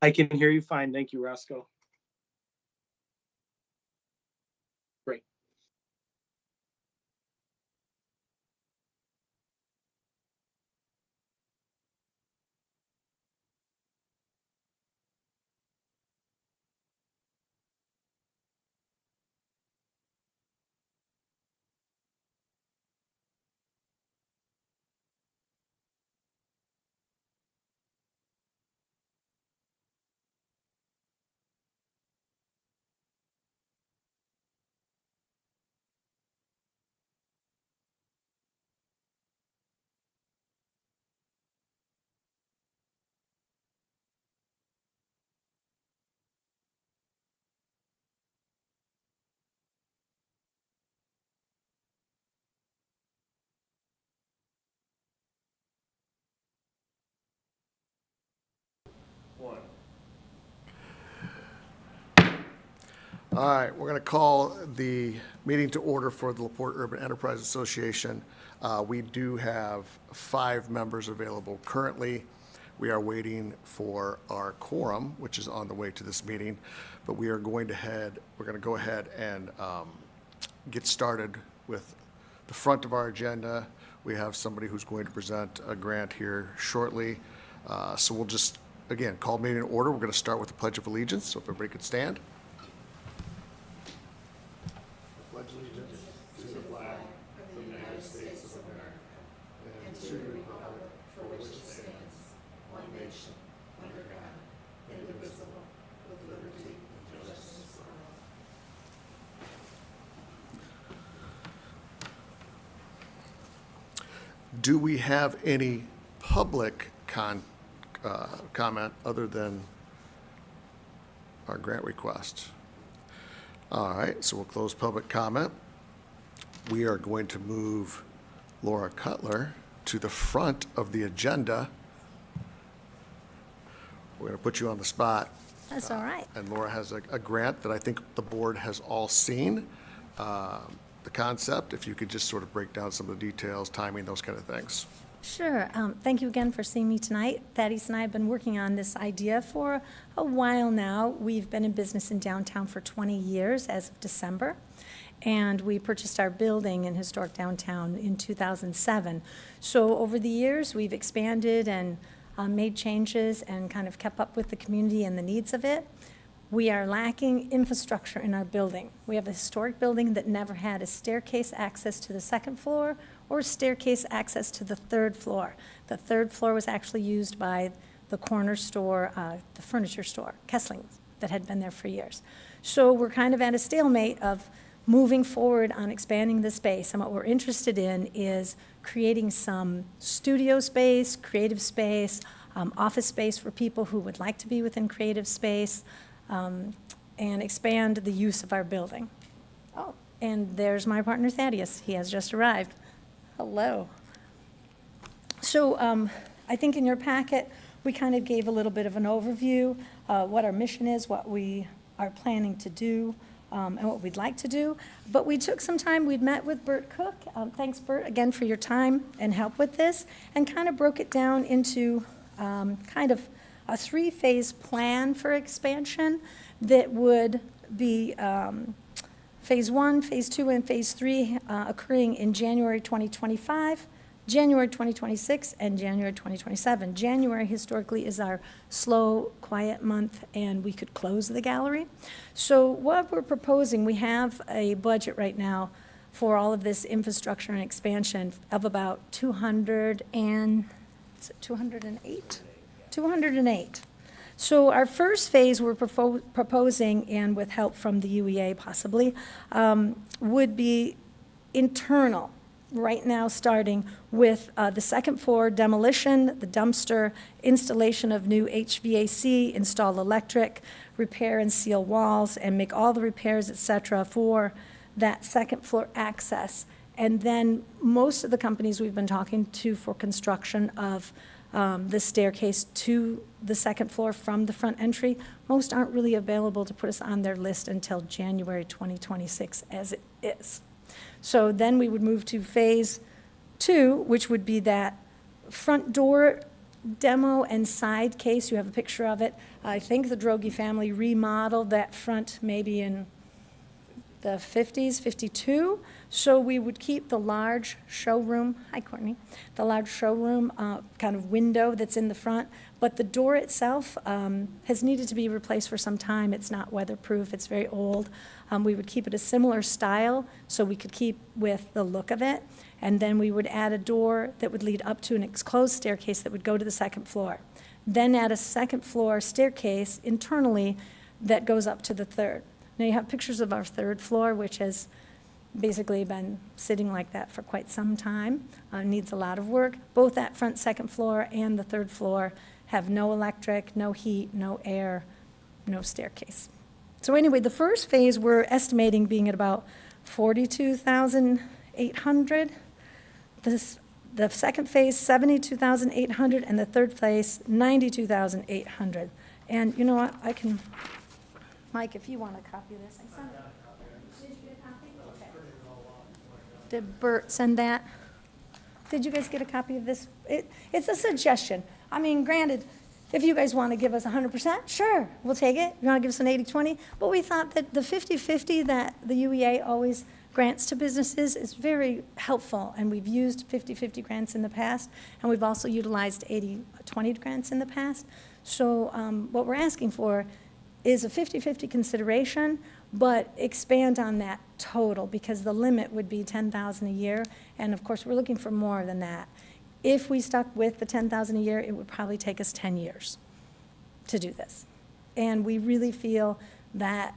I can hear you fine. Thank you, Roscoe. Great. All right, we're going to call the meeting to order for the LaPorte Urban Enterprise Association. We do have 5 members available currently. We are waiting for our quorum, which is on the way to this meeting, but we're going to go ahead and get started with the front of our agenda. We have somebody who's going to present a grant here shortly. So we'll just, again, call meeting in order. We're going to start with the Pledge of Allegiance, so if everybody could stand. Do we have any public comment other than our grant request? All right, so we'll close public comment. We are going to move Laura Cutler to the front of the agenda. We're going to put you on the spot. That's all right. And Laura has a grant that I think the board has all seen. The concept, if you could just sort of break down some of the details, timing, those kind of things. Sure. Thank you again for seeing me tonight. Thaddeus and I have been working on this idea for a while now. We've been in business in downtown for 20 years as of December, and we purchased our building in historic downtown in 2007. So over the years, we've expanded and made changes and kind of kept up with the community and the needs of it. We are lacking infrastructure in our building. We have a historic building that never had a staircase access to the second floor or staircase access to the third floor. The third floor was actually used by the corner store, the furniture store, Kessling's, that had been there for years. So we're kind of at a stalemate of moving forward on expanding the space. And what we're interested in is creating some studio space, creative space, office space for people who would like to be within creative space, and expand the use of our building. Oh, and there's my partner Thaddeus. He has just arrived. Hello. So I think in your packet, we kind of gave a little bit of an overview, what our mission is, what we are planning to do, and what we'd like to do. But we took some time. We'd met with Bert Cook. Thanks, Bert, again for your time and help with this, and kind of broke it down into kind of a 3-phase plan for expansion that would be phase 1, phase 2, and phase 3 occurring in January 2025, January 2026, and January 2027. January historically is our slow, quiet month, and we could close the gallery. So what we're proposing, we have a budget right now for all of this infrastructure and expansion of about 208. So our first phase we're proposing, and with help from the UEA possibly, would be internal, right now starting with the second floor demolition, the dumpster, installation of new HVAC, install electric, repair and seal walls, and make all the repairs, et cetera, for that second floor access. And then most of the companies we've been talking to for construction of the staircase to the second floor from the front entry, most aren't really available to put us on their list until January 2026 as it is. So then we would move to phase 2, which would be that front door demo and side case, you have a picture of it. I think the Droege family remodeled that front maybe in the 50s, 52. So we would keep the large showroom, hi Courtney, the large showroom kind of window that's in the front, but the door itself has needed to be replaced for some time. It's not weatherproof, it's very old. We would keep it a similar style so we could keep with the look of it. And then we would add a door that would lead up to an enclosed staircase that would go to the second floor. Then add a second floor staircase internally that goes up to the third. Now you have pictures of our third floor, which has basically been sitting like that for quite some time. Needs a lot of work. Both that front second floor and the third floor have no electric, no heat, no air, no staircase. So anyway, the first phase we're estimating being at about 42,800. The second phase, 72,800, and the third phase, 92,800. And you know what, I can, Mike, if you want a copy of this, I sent it. Did you get a copy? Okay. Did Bert send that? Did you guys get a copy of this? It's a suggestion. I mean, granted, if you guys want to give us 100%, sure, we'll take it. You want to give us an 80-20? But we thought that the 50-50 that the UEA always grants to businesses is very helpful, and we've used 50-50 grants in the past, and we've also utilized 80-20 grants in the past. So what we're asking for is a 50-50 consideration, but expand on that total, because the limit would be 10,000 a year, and of course, we're looking for more than that. If we stuck with the 10,000 a year, it would probably take us 10 years to do this. And we really feel that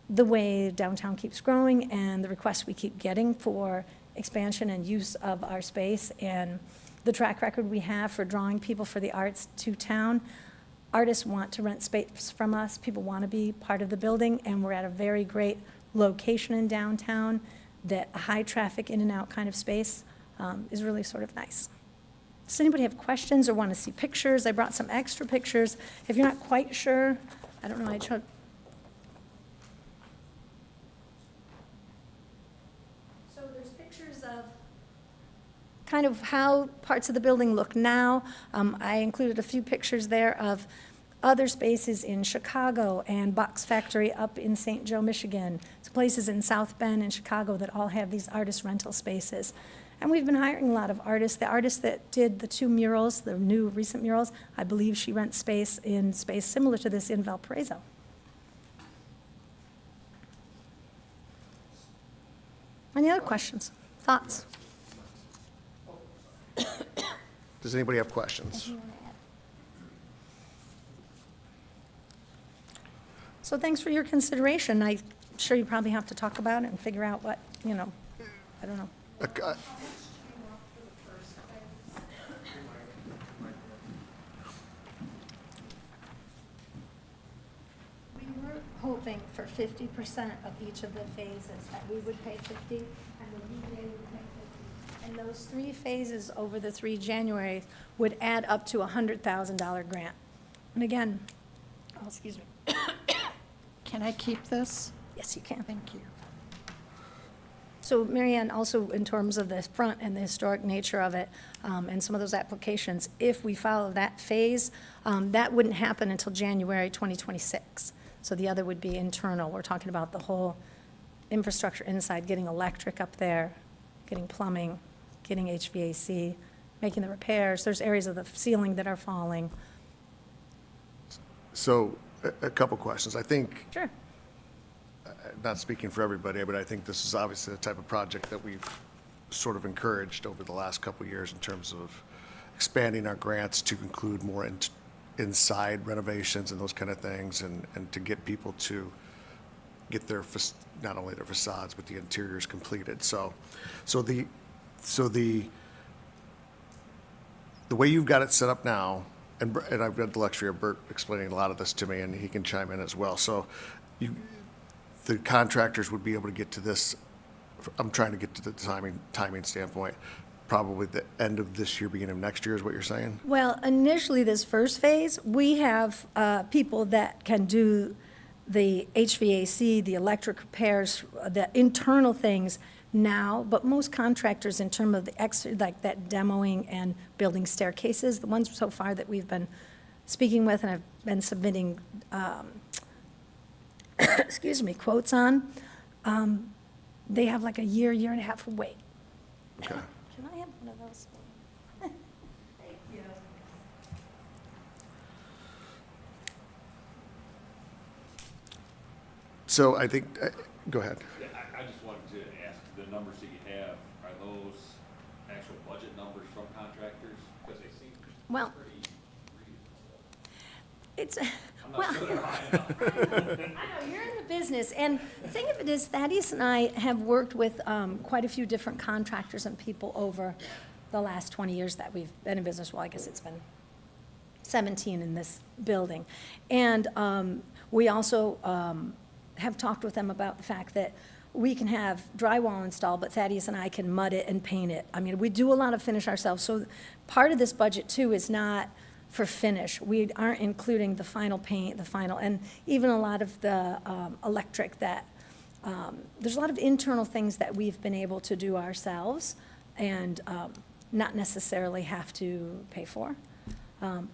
the way downtown keeps growing and the requests we keep getting for expansion and use of our space and the track record we have for drawing people for the arts to town, artists want to rent space from us, people want to be part of the building, and we're at a very great location in downtown that a high traffic in and out kind of space is really sort of nice. Does anybody have questions or want to see pictures? I brought some extra pictures. If you're not quite sure, I don't know, I tried. So there's pictures of kind of how parts of the building look now. I included a few pictures there of other spaces in Chicago and Box Factory up in St. Joe, Michigan. There's places in South Bend and Chicago that all have these artist rental spaces. And we've been hiring a lot of artists. The artist that did the 2 murals, the new recent murals, I believe she rents space in space similar to this in Valparaiso. Any other questions, thoughts? Does anybody have questions? So thanks for your consideration. I'm sure you probably have to talk about it and figure out what, I don't know. We were hoping for 50% of each of the phases, that we would pay 50 and the UEA would pay 50. And those 3 phases over the 3 January would add up to a $100,000 grant. And again, oh, excuse me. Can I keep this? Yes, you can. Thank you. So Marianne, also in terms of the front and the historic nature of it, and some of those applications, if we follow that phase, that wouldn't happen until January 2026. So the other would be internal. We're talking about the whole infrastructure inside, getting electric up there, getting plumbing, getting HVAC, making the repairs. There's areas of the ceiling that are falling. So, a couple questions. I think, Sure. not speaking for everybody, but I think this is obviously the type of project that we've sort of encouraged over the last couple of years in terms of expanding our grants to include more inside renovations and those kind of things, and to get people to get their, not only their facades, but the interiors completed. So the way you've got it set up now, and I've got the luxury of Bert explaining a lot of this to me, and he can chime in as well. So the contractors would be able to get to this, I'm trying to get to the timing standpoint, probably the end of this year, beginning of next year is what you're saying? Well, initially, this first phase, we have people that can do the HVAC, the electric repairs, the internal things now, but most contractors in terms of the like that demoing and building staircases, the ones so far that we've been speaking with and I've been submitting, excuse me, quotes on, they have like a year and a half of wait. Okay. Can I have one of those? Thank you. So I think, go ahead. Yeah, I just wanted to ask, the numbers that you have, are those actual budget numbers from contractors? Because they seem Well, pretty reasonable. it's, I'm well. not sure they're high enough. I know, you're in the business, and the thing of it is, Thaddeus and I have worked with quite a few different contractors and people over the last 20 years that we've been in business. Well, I guess it's been 17 in this building. And we also have talked with them about the fact that we can have drywall installed, but Thaddeus and I can mud it and paint it. I mean, we do a lot of finish ourselves, so part of this budget, too, is not for finish. We aren't including the final paint, the final, and even a lot of the electric that, there's a lot of internal things that we've been able to do ourselves and not necessarily have to pay for.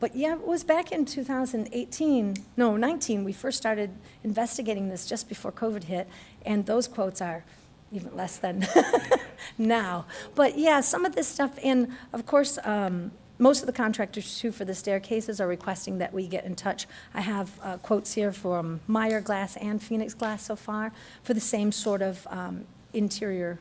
But yeah, it was back in 19, we first started investigating this just before COVID hit, and those quotes are even less than now. But yeah, some of this stuff, and of course, most of the contractors too for the staircases are requesting that we get in touch. I have quotes here from Meyer Glass and Phoenix Glass so far for the same sort of interior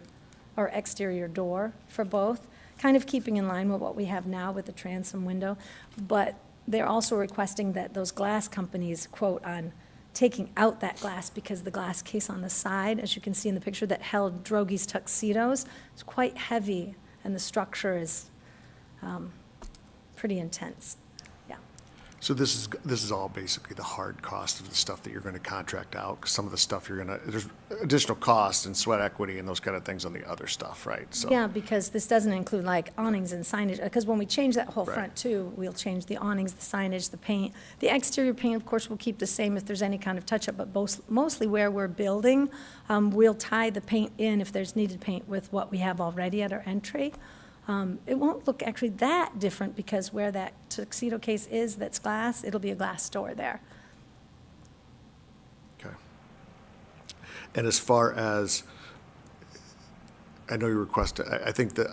or exterior door for both, kind of keeping in line with what we have now with the transom window. But they're also requesting that those glass companies quote on taking out that glass, because the glass case on the side, as you can see in the picture, that held Drogi's tuxedos, is quite heavy, and the structure is pretty intense. Yeah. So this is all basically the hard cost of the stuff that you're going to contract out, 'cause some of the stuff there's additional cost and sweat equity and those kind of things on the other stuff, right? So Yeah, because this doesn't include like awnings and signage, because when we change that whole Right. front too, we'll change the awnings, the signage, the paint. The exterior paint, of course, will keep the same if there's any kind of touch-up, but mostly where we're building, we'll tie the paint in if there's needed paint with what we have already at our entry. It won't look actually that different, because where that tuxedo case is that's glass, it'll be a glass door there. Okay. And as far as, I know you requested, I think that,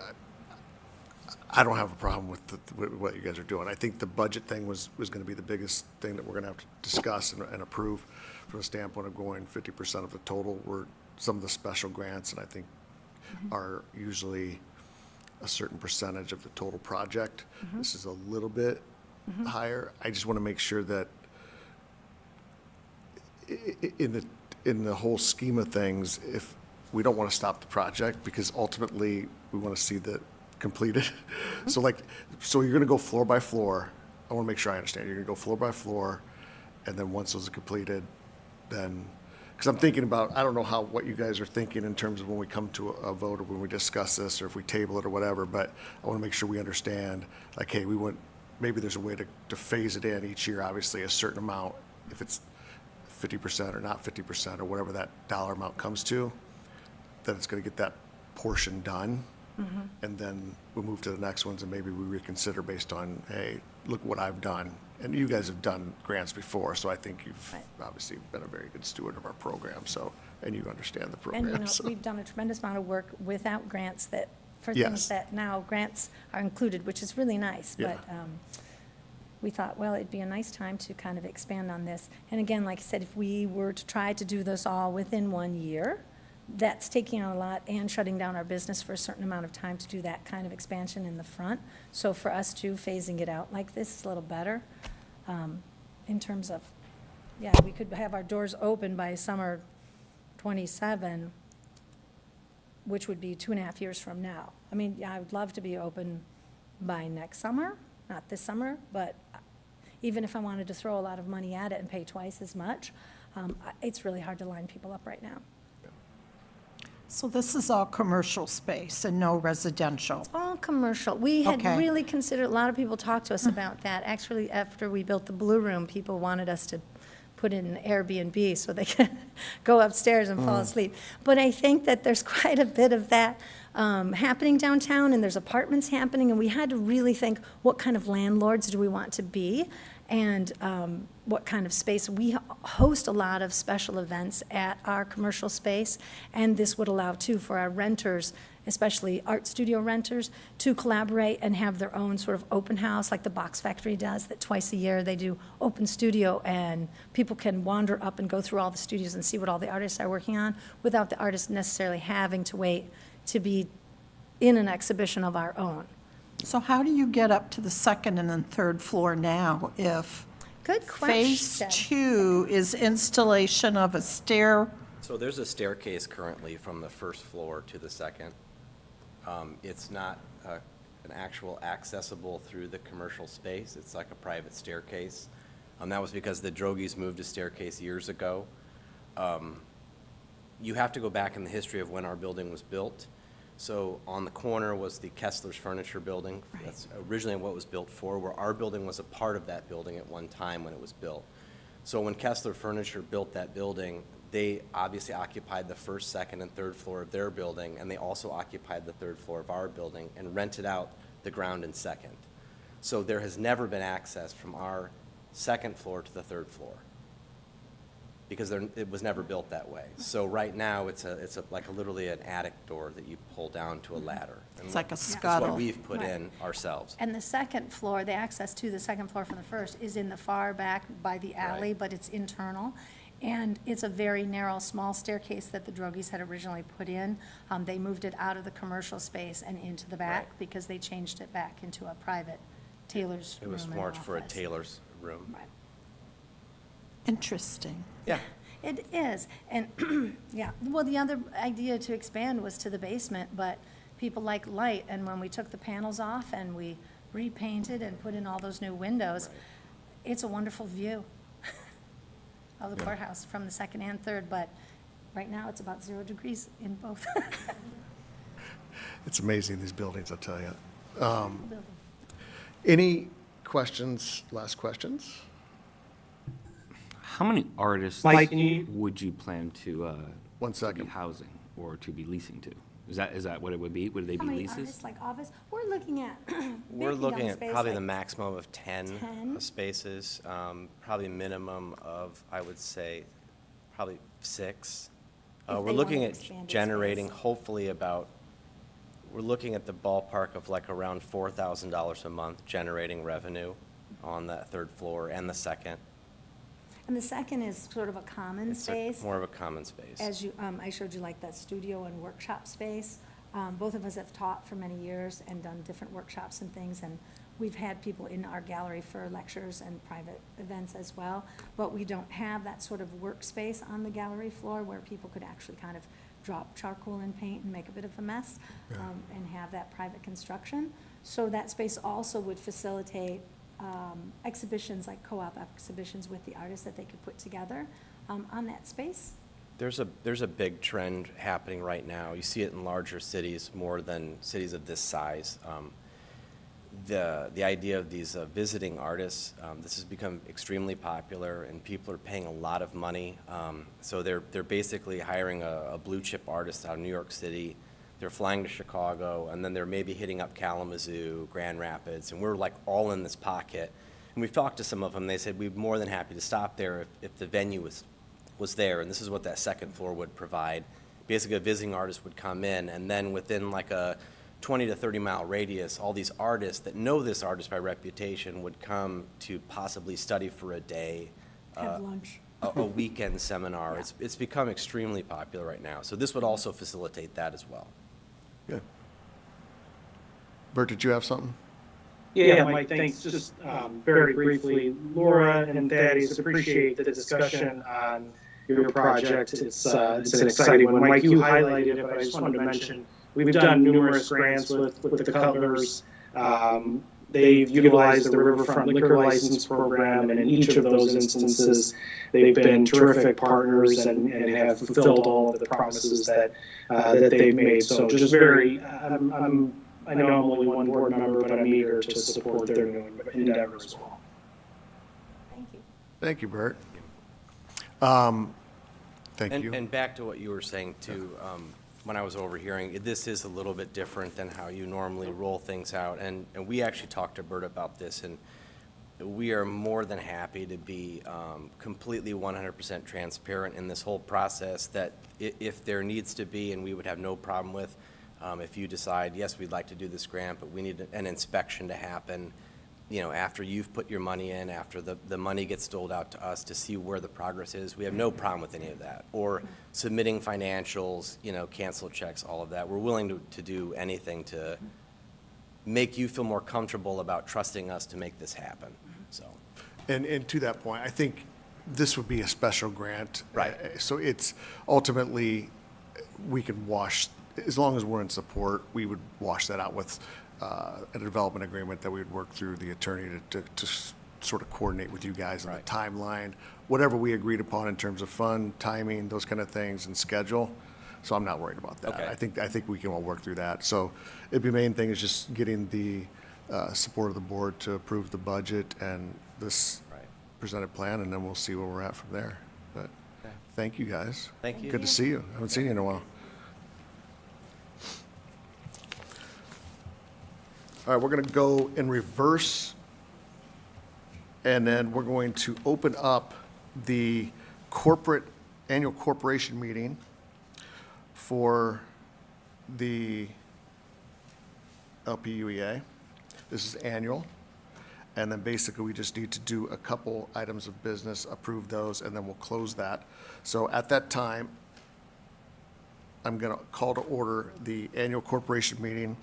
I don't have a problem with what you guys are doing. I think the budget thing was going to be the biggest thing that we're going to have to discuss and approve from the standpoint of going 50% of the total, where some of the special grants, and I think are usually a certain percentage of the total project. This is a little bit higher. I just want to make sure that in the whole scheme of things, if we don't want to stop the project, because ultimately we want to see that completed. So you're going to go floor by floor. I want to make sure I understand. You're going to go floor by floor, and then once those are completed, then, because I'm thinking about, I don't know what you guys are thinking in terms of when we come to a vote or when we discuss this or if we table it or whatever, but I want to make sure we understand, like, hey, maybe there's a way to phase it in each year, obviously a certain amount, if it's 50% or not 50% or whatever that dollar amount comes to, that it's going to get that portion done. And then we'll move to the next ones and maybe we reconsider based on, hey, look what I've done. And you guys have done grants before, so I think you've Right. obviously been a very good steward of our program, so, and you understand the And, program, so. we've done a tremendous amount of work without grants for Yes. things that now grants are included, which is really nice. Yeah. But we thought, well, it'd be a nice time to kind of expand on this. And again, like I said, if we were to try to do this all within 1 year, that's taking on a lot and shutting down our business for a certain amount of time to do that kind of expansion in the front. So for us too, phasing it out like this is a little better in terms of, yeah, we could have our doors open by summer 27, which would be 2.5 years from now. I mean, yeah, I would love to be open by next summer, not this summer, but even if I wanted to throw a lot of money at it and pay twice as much, it's really hard to line people up right now. So this is all commercial space and no residential? All commercial. We had Okay. really considered, a lot of people talked to us about that. Actually, after we built the Blue Room, people wanted us to put in an Airbnb so they can go upstairs and fall asleep. But I think that there's quite a bit of that happening downtown, and there's apartments happening, and we had to really think, what kind of landlords do we want to be? And what kind of space. We host a lot of special events at our commercial space, and this would allow, too, for our renters, especially art studio renters, to collaborate and have their own sort of open house, like the Box Factory does, that twice a year they do open studio, and people can wander up and go through all the studios and see what all the artists are working on, without the artists necessarily having to wait to be in an exhibition of our own. So how do you get up to the second and then third floor now if Good phase question. 2 is installation of a stair? So there's a staircase currently from the first floor to the second. It's not an actual accessible through the commercial space. It's like a private staircase. That was because the Drogies moved a staircase years ago. You have to go back in the history of when our building was built. So on the corner was the Kessler's Furniture Building. That's originally what it was built for, where our building was a part of that building at one time when it was built. So when Kessler Furniture built that building, they obviously occupied the first, second, and third floor of their building, and they also occupied the third floor of our building and rented out the ground and second. So there has never been access from our second floor to the third floor, because it was never built that way. So right now, it's like literally an attic door that you pull down to a ladder. And It's like a That's what scuttle. we've put Right. in ourselves. And the second floor, the access to the second floor from the first is in the far back by the alley, Right. but it's internal. And it's a very narrow, small staircase that the Drogies had originally put in. They moved it out of the commercial space and into the back Right. because they changed it back into a private tailor's It room was and marked for a office. tailor's room. Right. Interesting. Yeah. It is, and, yeah, well, the other idea to expand was to the basement, but people like light, and when we took the panels off and we repainted and put in all those new windows, it's a wonderful view of the courthouse from the second and third, but right now it's about 0 degrees in both. It's amazing, these buildings, I'll tell you. Any questions, last questions? How many artists Mike, can you- would you plan to 1 be second. housing or to be leasing to? Is that what it would be? Would they How be many leases? artists like office? We're looking at. We're making looking up at space probably like- the maximum of 10 10? spaces, probably a minimum of, I would say, probably 6. If We're they looking want at expanded generating space. hopefully we're looking at the ballpark of like around $4,000 a month generating revenue on that third floor and the second. And the second is sort of a common It's space. more of a common space. As you, I showed you like that studio and workshop space. Both of us have taught for many years and done different workshops and things, and we've had people in our gallery for lectures and private events as well. But we don't have that sort of workspace on the gallery floor where people could actually kind of drop charcoal and paint and make a bit of a mess, and have that private construction. So that space also would facilitate exhibitions, like co-op exhibitions with the artists that they could put together on that space. There's a big trend happening right now. You see it in larger cities more than cities of this size. The idea of these visiting artists, this has become extremely popular, and people are paying a lot of money. So they're basically hiring a blue chip artist out of New York City. They're flying to Chicago, and then they're maybe hitting up Kalamazoo, Grand Rapids, and we're like all in this pocket. And we've talked to some of them. They said we'd be more than happy to stop there if the venue was there, and this is what that second floor would provide. Basically, a visiting artist would come in, and then within like a 20 to 30 mile radius, all these artists that know this artist by reputation would come to possibly study for a day, Have lunch. a weekend seminar. Yeah. It's become extremely popular right now. So this would also facilitate that as well. Good. Bert, did you have something? Yeah, Mike, thanks. Just very briefly, Laura and Thaddeus, appreciate the discussion on your project. It's an exciting one. Mike, you highlighted it, but I just wanted to mention, we've done numerous grants with the Cutlers. They've utilized the Riverfront Liquor License Program, and in each of those instances, they've been terrific partners and have fulfilled all of the promises that they've made. So just very, I know I'm only one board member, but I'm eager to support their new endeavor as well. Thank you. Thank you, Bert. Thank you. And back to what you were saying too, when I was overhearing, this is a little bit different than how you normally roll things out. And we actually talked to Bert about this, and we are more than happy to be completely 100% transparent in this whole process, that if there needs to be, and we would have no problem with, if you decide, yes, we'd like to do this grant, but we need an inspection to happen, you know, after you've put your money in, after the money gets doled out to us to see where the progress is, we have no problem with any of that. Or submitting financials, you know, cancel checks, all of that. We're willing to do anything to make you feel more comfortable about trusting us to make this happen, so. And to that point, I think this would be a special grant. Right. So it's ultimately, we could wash, as long as we're in support, we would wash that out with a development agreement that we would work through the attorney to sort of coordinate with you guys on the Right. timeline, whatever we agreed upon in terms of fund, timing, those kind of things, and schedule. So I'm not worried about that. Okay. I think we can all work through that. So the main thing is just getting the support of the board to approve the budget and this Right. presented plan, and then we'll see where we're at from there. But Okay. thank you, guys. Thank you. Good to see you. I haven't seen you in a while. All right, we're going to go in reverse, and then we're going to open up the annual corporation meeting for the LPUEA. This is annual. And then basically, we just need to do a couple items of business, approve those, and then we'll close that. So at that time, I'm going to call to order the annual corporation meeting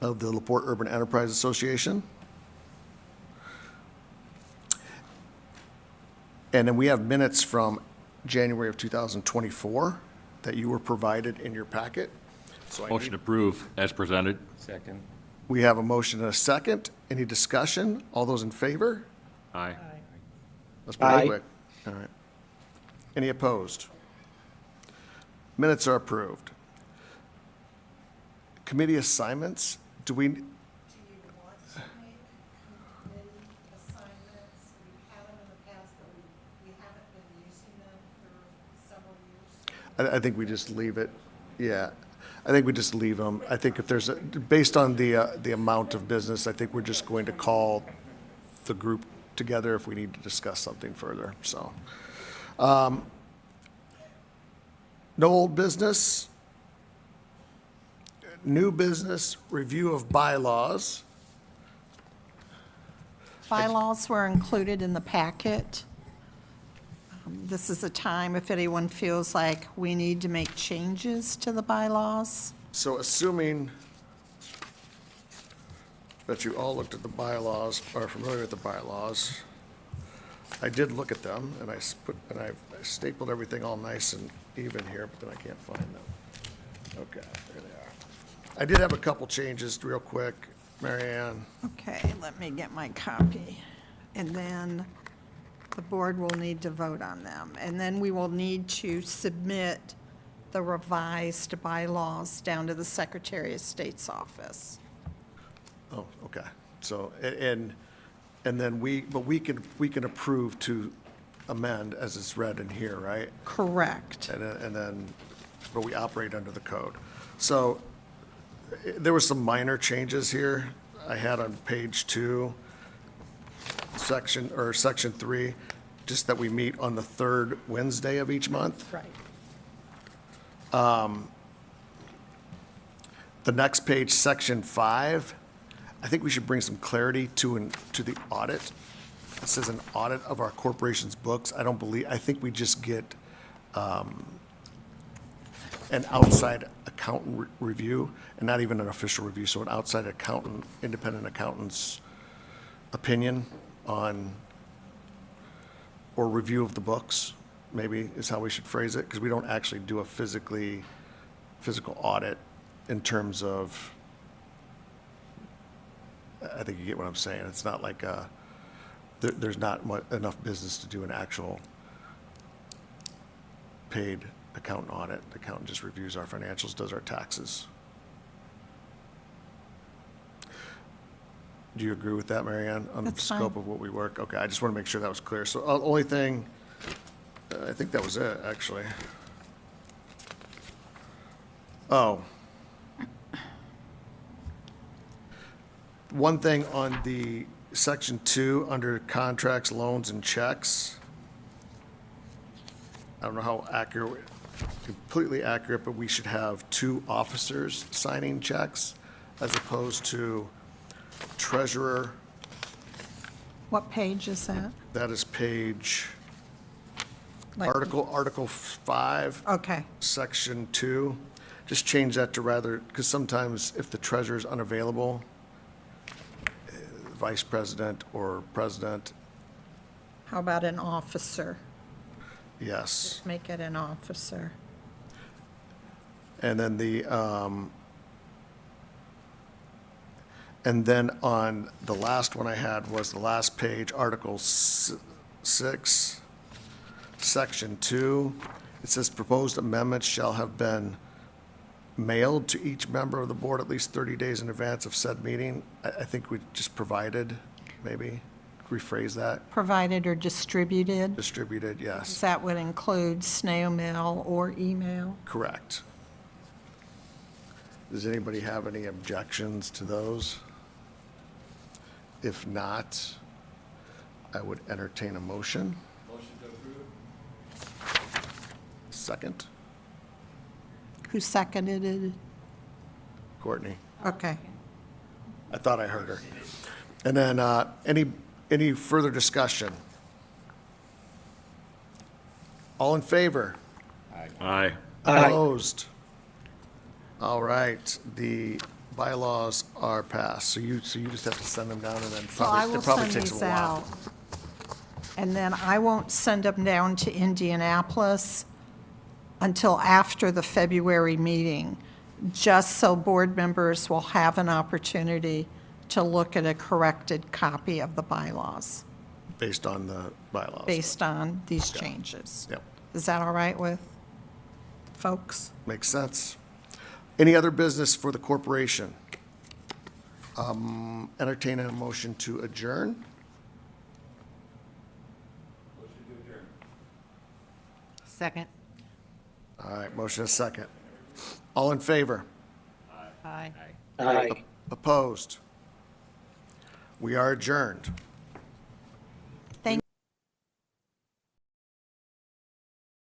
of the LaPorte Urban Enterprise Association. And then we have minutes from January of 2024 that you were provided in your packet. So Motion approved as presented. Second. we have a motion and a second. Any discussion? All those in favor? Aye. That's pretty Aye. quick. All right. Any opposed? Minutes are approved. Committee assignments, do we, Do you want to make committee assignments? We have them in the past, but we haven't been using them for several years. I think we just leave it, yeah. I think we just leave them. I think if there's, based on the amount of business, I think we're just going to call the group together if we need to discuss something further, so. No old business. New business, review of bylaws. Bylaws were included in the packet. This is a time if anyone feels like we need to make changes to the bylaws. So assuming that you all looked at the bylaws, are familiar with the bylaws, I did look at them, and I stapled everything all nice and even here, but then I can't find them. Okay, there they are. I did have a couple changes real quick, Mary Ann. Okay, let me get my copy. And then the board will need to vote on them. And then we will need to submit the revised bylaws down to the Secretary of State's office. Oh, okay. So, and then we can approve to amend as it's read in here, right? Correct. And then, but we operate under the code. So there were some minor changes here. I had on page 2, section 3, just that we meet on the third Wednesday of each month. Right. The next page, section 5, I think we should bring some clarity to the audit. It says an audit of our corporation's books. I think we just get an outside accountant review, and not even an official review, so an outside accountant, independent accountant's opinion on, or review of the books, maybe is how we should phrase it, because we don't actually do a physical audit in terms of, I think you get what I'm saying. It's not like there's not enough business to do an actual paid accountant audit. The accountant just reviews our financials, does our taxes. Do you agree with that, Mary Ann, on the That's fine. scope of what we work? Okay, I just want to make sure that was clear. So only thing I think that was it, actually. Oh. One thing on the section 2, under contracts, loans, and checks. I don't know how accurate, completely accurate, but we should have 2 officers signing checks as opposed to treasurer. What page is that? That is page, Like- Article 5. Okay, Section 2, just change that to rather, because sometimes if the treasurer is unavailable, vice president or president, how about an officer? yes. Make it an officer. And then and then on the last one I had was the last page, Article 6, Section 2. It says proposed amendments shall have been mailed to each member of the board at least 30 days in advance of said meeting. I think we just provided, maybe, rephrase that, Provided or distributed? distributed, yes, That would include snail mail or email. correct. Does anybody have any objections to those? If not, I would entertain a motion. Motion to approve? Second, Who seconded it? Courtney. Okay. I thought I heard her. And then, any further discussion? All in favor? Aye. Opposed? All right, the bylaws are passed, so you just have to send them down, and then So I will it probably send takes a these while. out. And then I won't send them down to Indianapolis until after the February meeting, just so board members will have an opportunity to look at a corrected copy of the bylaws Based on the bylaws. based on these changes. Yep, Is that all right with folks? makes sense. Any other business for the corporation? Entertain a motion to adjourn? Motion to adjourn. Second. All right, motion is second. All in favor? Aye. Aye. Opposed? We are adjourned.